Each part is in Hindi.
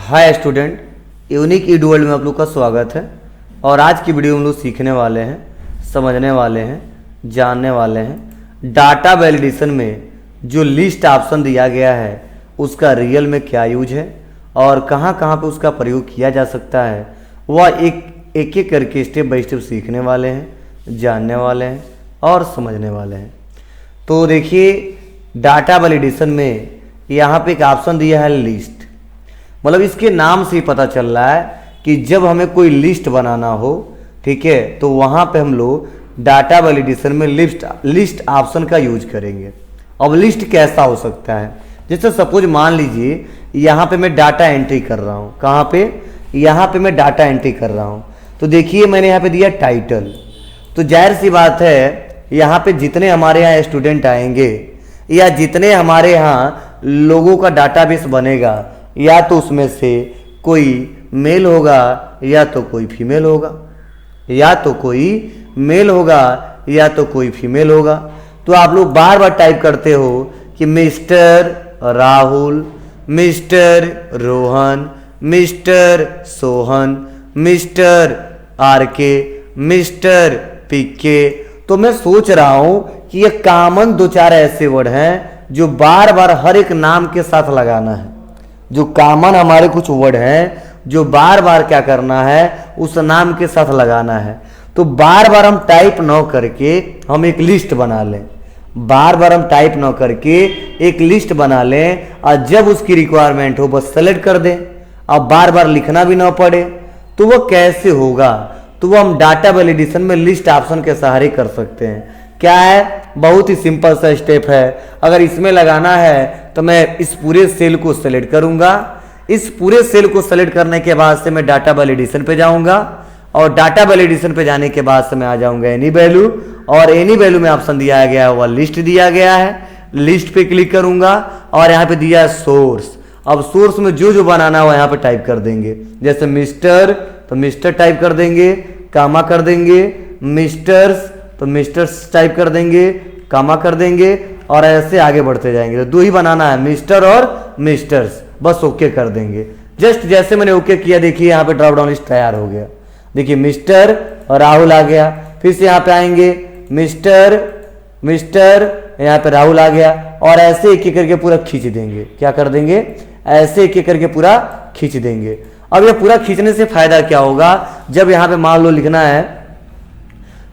हाय स्टूडेंट, यूनिक ईड वर्ल्ड में आप लोग का स्वागत है। और आज की वीडियो में हम लोग सीखने वाले हैं, समझने वाले हैं, जानने वाले हैं डाटा वैलिडेशन में जो लिस्ट ऑप्शन दिया गया है उसका रियल में क्या यूज है और कहाँ कहाँ पे उसका प्रयोग किया जा सकता है। वह एक करके स्टेप बाय स्टेप सीखने वाले हैं, जानने वाले हैं और समझने वाले हैं। तो देखिए, डाटा वैलिडेशन में यहाँ पे एक ऑप्शन दिया है लिस्ट। मतलब इसके नाम से ही पता चल रहा है कि जब हमें कोई लिस्ट बनाना हो, ठीक है, तो वहाँ पे हम लोग डाटा वैलिडेशन में लिस्ट ऑप्शन का यूज करेंगे। अब लिस्ट कैसा हो सकता है, जैसे सपोज मान लीजिए यहाँ पे मैं डाटा एंट्री कर रहा हूँ। कहाँ पे? यहाँ पे मैं डाटा एंट्री कर रहा हूँ। तो देखिए मैंने यहाँ पे दिया टाइटल। तो जाहिर सी बात है यहाँ पे जितने हमारे यहाँ स्टूडेंट आएंगे या जितने हमारे यहाँ लोगों का डाटाबेस बनेगा, या तो उसमें से कोई मेल होगा या तो कोई फीमेल होगा, या तो कोई मेल होगा या तो कोई फीमेल होगा। तो आप लोग बार बार टाइप करते हो कि mister Rahul, mister Rohan, mister Sohan, mister RK, mister PK. तो मैं सोच रहा हूं कि ये कॉमन दो चार ऐसे वर्ड हैं जो बार बार हर एक नाम के साथ लगाना है। जो कॉमन हमारे कुछ वर्ड हैं जो बार बार क्या करना है, उस नाम के साथ लगाना है। तो बार बार हम टाइप न करके हम एक लिस्ट बना लें। बार बार हम टाइप न करके एक लिस्ट बना लें और जब उसकी रिक्वायरमेंट हो बस सेलेक्ट कर दें। अब बार बार लिखना भी ना पड़े। तो वो कैसे होगा? तो वो हम डाटा वैलिडेशन में लिस्ट ऑप्शन के सहारे कर सकते हैं। क्या है? बहुत ही सिंपल सा स्टेप है। अगर इसमें लगाना है तो मैं इस पूरे सेल को सेलेक्ट करूंगा। इस पूरे सेल को सेलेक्ट करने के बाद से मैं डाटा वैलिडेशन पे जाऊंगा और डाटा वैलिडेशन पे जाने के बाद से मैं आ जाऊंगा एनी वैल्यू, और एनी वैल्यू में ऑप्शन दिया गया है वह लिस्ट दिया गया है। लिस्ट पे क्लिक करूंगा और यहाँ पे दिया है सोर्स। अब सोर्स में जो जो बनाना है यहाँ पे टाइप कर देंगे। जैसे मिस्टर तो मिस्टर टाइप कर देंगे, कामा कर देंगे, मिस्टर्स तो मिस्टर्स टाइप कर देंगे, कामा कर देंगे, और ऐसे आगे बढ़ते जाएंगे। तो दो ही बनाना है, मिस्टर और मिस्टर्स। बस ओके कर देंगे। जस्ट जैसे मैंने ओके किया, देखिए यहाँ पे ड्रॉप डाउन लिस्ट तैयार हो गया। देखिए मिस्टर और राहुल आ गया। फिर से यहाँ पे आएंगे मिस्टर, यहाँ पे राहुल आ गया, और ऐसे एक एक करके पूरा खींच देंगे। क्या कर देंगे? ऐसे एक एक करके पूरा खींच देंगे। अब ये पूरा खींचने से फायदा क्या होगा? जब यहाँ पे मान लो लिखना है,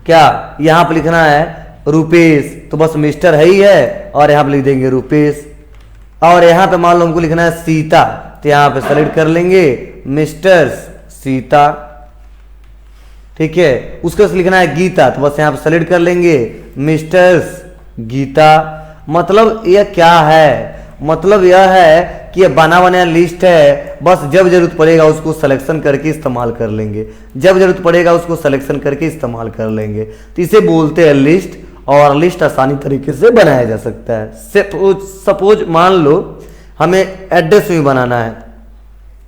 क्या यहाँ पे लिखना है रुपेश, तो बस मिस्टर है ही है और यहाँ पे लिख देंगे रुपेश। और यहाँ पे मान लो हमको लिखना है सीता, तो यहाँ पे सेलेक्ट कर लेंगे मिस्टर्स सीता, ठीक है। उसके बाद लिखना है गीता, तो बस यहाँ पे सेलेक्ट कर लेंगे मिस्टर्स गीता। मतलब यह क्या है? मतलब यह है कि यह बना बनाया लिस्ट है। बस जब जरूरत पड़ेगा उसको सिलेक्शन करके इस्तेमाल कर लेंगे, जब जरूरत पड़ेगा उसको सिलेक्शन करके इस्तेमाल कर लेंगे। तो इसे बोलते हैं लिस्ट, और लिस्ट आसानी तरीके से बनाया जा सकता है। सपोज मान लो हमें एड्रेस भी बनाना है,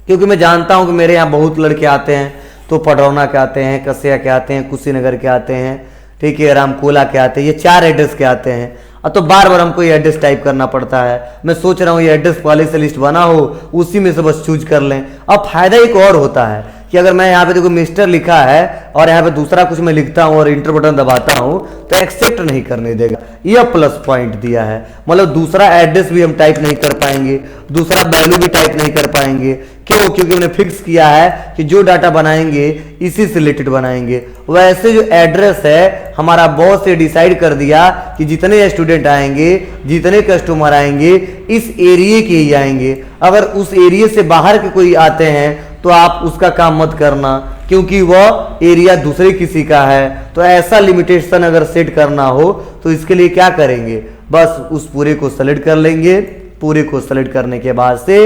क्योंकि मैं जानता हूं कि मेरे यहाँ बहुत लड़के आते हैं, तो पडरौना के आते हैं, कसिया के आते हैं, कुशीनगर के आते हैं, ठीक है, रामकोला के आते हैं, ये 4 एड्रेस के आते हैं। तो बार बार हमको ये एड्रेस टाइप करना पड़ता है। मैं सोच रहा हूँ ये एड्रेस वाले से लिस्ट बना हो, उसी में से बस चूज कर लें। अब फायदा एक और होता है कि अगर मैं यहाँ पे देखो मिस्टर लिखा है और यहाँ पे दूसरा कुछ मैं लिखता हूँ और इंटर बटन दबाता हूँ तो एक्सेप्ट नहीं करने देगा। यह प्लस पॉइंट दिया है। मतलब दूसरा एड्रेस भी हम टाइप नहीं कर पाएंगे, दूसरा वैल्यू भी टाइप नहीं कर पाएंगे। क्यों? क्योंकि हमने फिक्स किया है कि जो डाटा बनाएंगे इसी से रिलेटेड बनाएंगे। वैसे जो एड्रेस है हमारा बॉस से डिसाइड कर दिया कि जितने स्टूडेंट आएंगे, जितने कस्टमर आएंगे, इस एरिया के ही आएंगे। अगर उस एरिया से बाहर के कोई आते हैं तो आप उसका काम मत करना, क्योंकि वह एरिया दूसरे किसी का है। तो ऐसा लिमिटेशन अगर सेट करना हो तो इसके लिए क्या करेंगे? बस उस पूरे को सेलेक्ट कर लेंगे। पूरे को सेलेक्ट करने के बाद से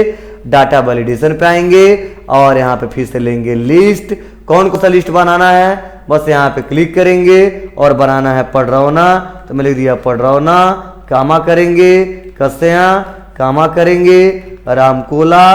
डाटा वैलिडेशन पे आएंगे और यहाँ पे फिर से लेंगे लिस्ट। कौन सा लिस्ट बनाना है? बस यहाँ पे क्लिक करेंगे और बनाना है पडरौना, तो मैं लिख दिया पडरौना, कामा करेंगे, कसिया कामा करेंगे, रामकोला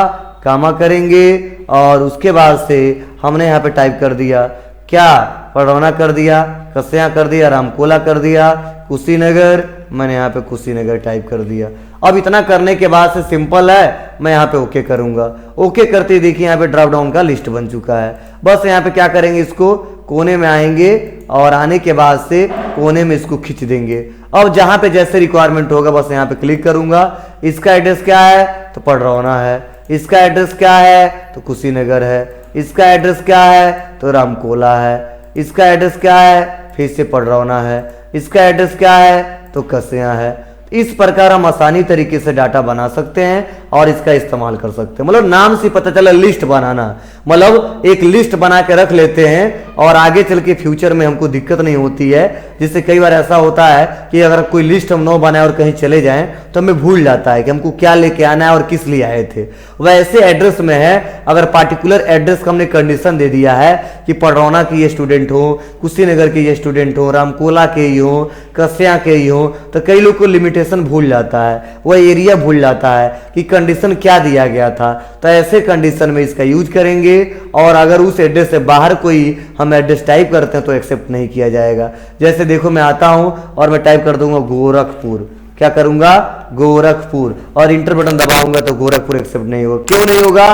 कामा करेंगे, और उसके बाद से हमने यहाँ पे टाइप कर दिया क्या? पडरौना कर दिया, कसिया कर दिया, रामकोला कर दिया, कुशीनगर, मैंने यहाँ पे कुशीनगर टाइप कर दिया। अब इतना करने के बाद से सिंपल है, मैं यहाँ पे ओके करूंगा। ओके करते ही देखिए यहाँ पे ड्रॉप डाउन का लिस्ट बन चुका है। बस यहाँ पे क्या करेंगे, इसको कोने में आएंगे और आने के बाद से कोने में इसको खींच देंगे। अब जहाँ पे जैसे रिक्वायरमेंट होगा बस यहाँ पे क्लिक करूंगा। इसका एड्रेस क्या है तो पडरौना है, इसका एड्रेस क्या है तो कुशीनगर है, इसका एड्रेस क्या है तो रामकोला है, इसका एड्रेस क्या है फिर से पडरौना है, इसका एड्रेस क्या है तो कसियां है। इस प्रकार हम आसानी तरीके से डाटा बना सकते हैं और इसका इस्तेमाल कर सकते हैं। मतलब नाम से पता चला लिस्ट बनाना, मतलब एक लिस्ट बना के रख लेते हैं और आगे चल के फ्यूचर में हमको दिक्कत नहीं होती है। जिससे कई बार ऐसा होता है कि अगर कोई लिस्ट हम न बनाए और कहीं चले जाएं तो हमें भूल जाता है कि हमको क्या लेके आना है और किस लिए आए थे। वैसे एड्रेस में है, अगर पार्टिकुलर एड्रेस का हमने कंडीशन दे दिया है कि पडरौना के ये स्टूडेंट हो, कुशीनगर के ये स्टूडेंट हो, रामकोला के ही हो, कस्या के ही हो, तो कई लोग को लिमिटेशन भूल जाता है, वह एरिया भूल जाता है कि कंडीशन क्या दिया गया था। तो ऐसे कंडीशन में इसका यूज करेंगे और अगर उस एड्रेस से बाहर कोई हम एड्रेस टाइप करते हैं तो एक्सेप्ट नहीं किया जाएगा। जैसे देखो मैं आता हूं और मैं टाइप कर दूंगा गोरखपुर, क्या करूंगा गोरखपुर, और इंटर बटन दबाऊंगा तो गोरखपुर एक्सेप्ट नहीं होगा। क्यों नहीं होगा,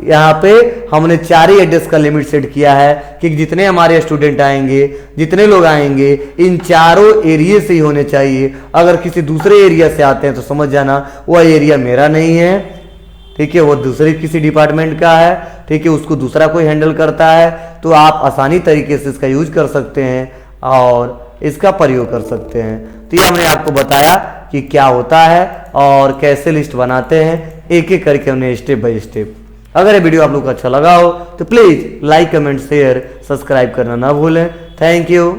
यहाँ पे हमने 4 ही एड्रेस का लिमिट सेट किया है कि जितने हमारे स्टूडेंट आएंगे, जितने लोग आएंगे, इन चारों एरिया से ही होने चाहिए। अगर किसी दूसरे एरिया से आते हैं तो समझ जाना वह एरिया मेरा नहीं है, ठीक है, वो दूसरे किसी डिपार्टमेंट का है, ठीक है, उसको दूसरा कोई हैंडल करता है। तो आप आसानी तरीके से इसका यूज कर सकते हैं और इसका प्रयोग कर सकते हैं। तो ये हमने आपको बताया कि क्या होता है और कैसे लिस्ट बनाते हैं, एक एक करके हमने स्टेप बाय स्टेप। अगर ये वीडियो आप लोग को अच्छा लगा हो तो please like, comment, share, subscribe करना ना भूलें। Thank you.